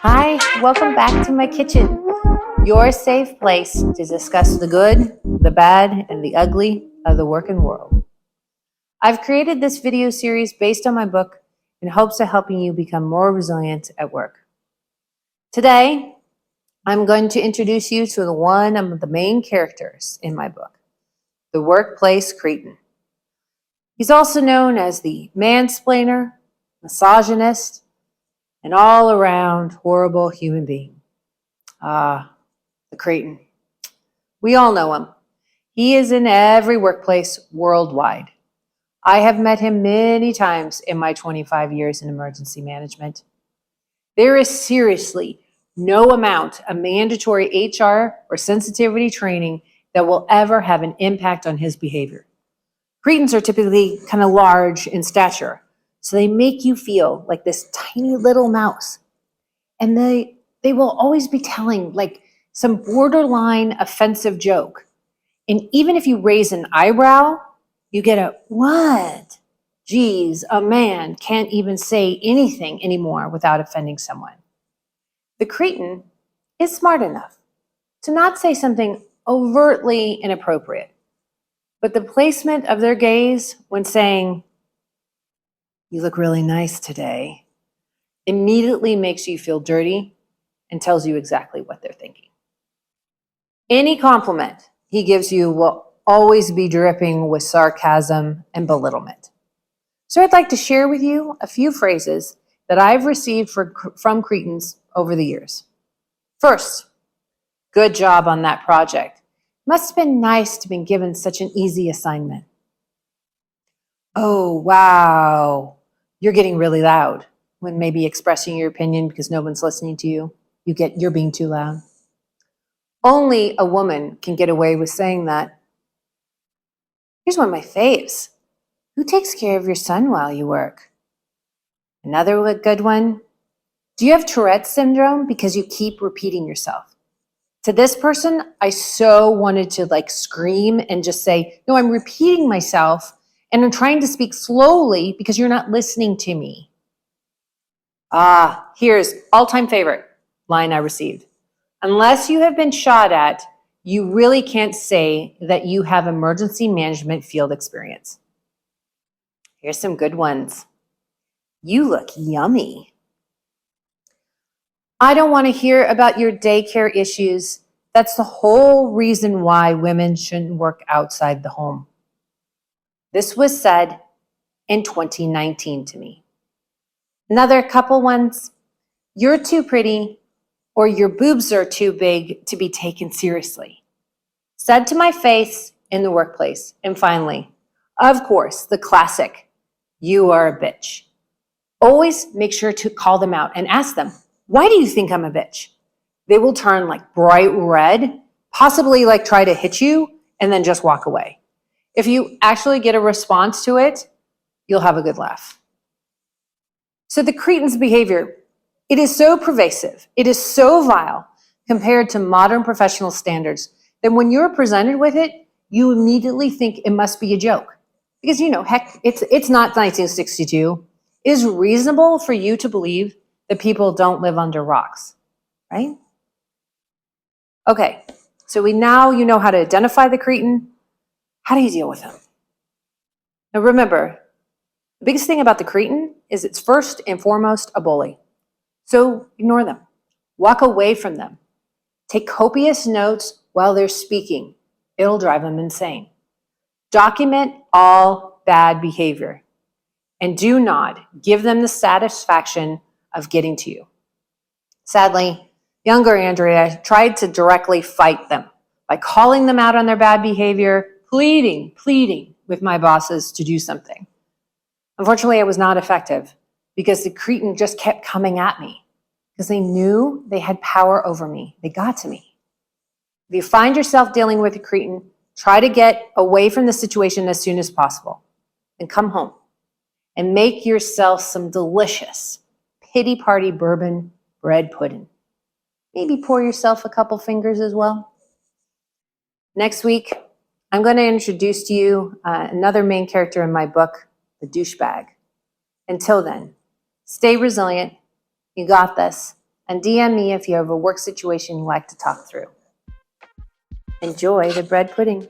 Hi, welcome back to my kitchen, your safe place to discuss the good, the bad, and the ugly of the working world. I've created this video series based on my book in hopes of helping you become more resilient at work. Today, I'm going to introduce you to one of the main characters in my book, the workplace cretin. He's also known as the mansplainer, misogynist, an all-around horrible human being. The cretin. We all know him. He is in every workplace worldwide. I have met him many times in my 25 years in emergency management. There is seriously no amount of mandatory HR or sensitivity training that will ever have an impact on his behavior. Cretins are typically kind of large in stature, so they make you feel like this tiny little mouse. And they will always be telling like some borderline offensive joke. And even if you raise an eyebrow, you get a, what? Geez, a man can't even say anything anymore without offending someone. The cretin is smart enough to not say something overtly inappropriate, but the placement of their gaze when saying, "You look really nice today," immediately makes you feel dirty and tells you exactly what they're thinking. Any compliment he gives you will always be dripping with sarcasm and belittlement. So I'd like to share with you a few phrases that I've received from cretins over the years. First, "Good job on that project. Must have been nice to be given such an easy assignment." "Oh, wow, you're getting really loud," when maybe expressing your opinion because no one's listening to you. You're being too loud. Only a woman can get away with saying that. "Here's one of my faves. Who takes care of your son while you work?" Another good one. "Do you have Tourette's syndrome because you keep repeating yourself?" To this person, I so wanted to like scream and just say, "No, I'm repeating myself and I'm trying to speak slowly because you're not listening to me." Here's all-time favorite line I received. "Unless you have been shot at, you really can't say that you have emergency management field experience." Here's some good ones. "You look yummy." "I don't want to hear about your daycare issues. That's the whole reason why women shouldn't work outside the home." This was said in 2019 to me. Another couple ones. "You're too pretty," or "Your boobs are too big to be taken seriously." Said to my face in the workplace. And finally, of course, the classic, "You are a bitch." Always make sure to call them out and ask them, "Why do you think I'm a bitch?" They will turn like bright red, possibly like try to hit you, and then just walk away. If you actually get a response to it, you'll have a good laugh. So the cretin's behavior, it is so pervasive, it is so vile compared to modern professional standards that when you're presented with it, you immediately think it must be a joke. Because, heck, it's not 1962. It is reasonable for you to believe that people don't live under rocks, right? Okay, so now you know how to identify the cretin. How do you deal with him? Now remember, the biggest thing about the cretin is it's first and foremost a bully. So ignore them. Walk away from them. Take copious notes while they're speaking. It'll drive them insane. Document all bad behavior. And do not give them the satisfaction of getting to you. Sadly, younger Andrea tried to directly fight them by calling them out on their bad behavior, pleading with my bosses to do something. Unfortunately, it was not effective because the cretin just kept coming at me because they knew they had power over me. They got to me. If you find yourself dealing with a cretin, try to get away from the situation as soon as possible and come home and make yourself some delicious pity party bourbon bread pudding. Maybe pour yourself a couple fingers as well. Next week, I'm going to introduce to you another main character in my book, the douchebag. Until then, Stay resilient. You got this. And DM me if you have a work situation you'd like to talk through. Enjoy the bread pudding.